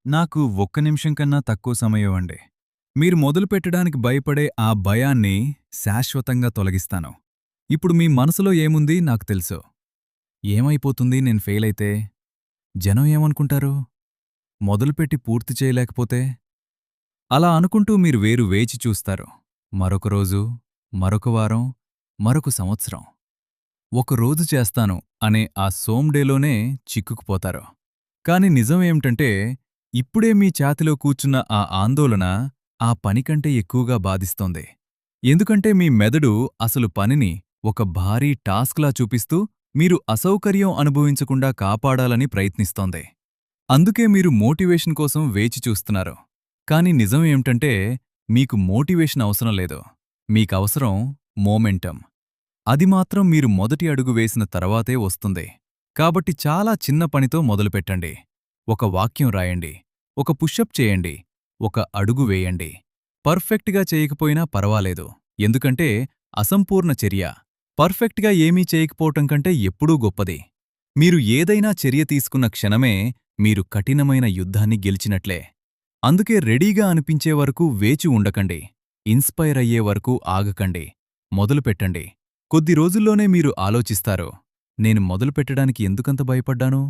నాకు ఒక్క నిమిషం కన్నా తక్కువ సమయం అండి. మీరు మొదలుపెట్టడానికి భయపడే ఆ భయాన్ని శాశ్వతంగా తొలగిస్తాను. ఇప్పుడు మీ మనసులో ఏముంది నాకు తెలుసు. ఏమైపోతుంది నేను ఫెయిలైతే? జనం ఏమనుకుంటారు? మొదలుపెట్టి పూర్తి చేయలేకపోతే? అలా అనుకుంటూ మీరు వేచి చూస్తారు. మరొక రోజు, మరొక వారం, మరొక సంవత్సరం. ఒక రోజు చేస్తాను అనే ఆ సోమ్డేలోనే చిక్కుకుపోతారు. కాని నిజం ఏమిటంటే, ఇప్పుడే మీ ఛాతీలో కూర్చున్న ఆ ఆందోళన ఆ పనికంటే ఎక్కువగా బాధిస్తోంది. ఎందుకంటే మీ మెదడు అసలు పనిని ఒక భారీ టాస్క్‌లా చూపిస్తూ మీరు అసౌకర్యం అనుభవించకుండా కాపాడాలని ప్రయత్నిస్తోంది. అందుకే మీరు మోటివేషన్ కోసం వేచి చూస్తున్నారు. కాని నిజం ఏమిటంటే, మీకు మోటివేషన్ అవసరం లేదు. మీకవసరం మోమెంటం. అది మాత్రం మీరు మొదటి అడుగు వేసిన తర్వాతే వస్తుంది. కాబట్టి చాలా చిన్న పనితో మొదలుపెట్టండి. ఒక వాక్యం రాయండి. ఒక పుషప్ చేయండి. ఒక అడుగు వేయండి. పర్ఫెక్ట్‌గా చేయకపోయినా పర్వాలేదు. ఎందుకంటే అసంపూర్ణ చర్య పర్ఫెక్ట్‌గా ఏమీ చేయకపోవటం కంటే ఎప్పుడూ గొప్పది. మీరు ఏదైనా చర్య తీసుకున్న క్షణమే మీరు కఠినమైన యుద్ధాన్ని గెలిచినట్లే. అందుకే రెడీగా అనిపించే వరకు వేచి ఉండకండి. ఇన్స్పైర్ అయ్యే వరకు ఆగకండి. మొదలుపెట్టండి. కొద్ది రోజుల్లోనే మీరు ఆలోచిస్తారు, నేను మొదలుపెట్టడానికి ఎందుకంత భయపడ్డాను?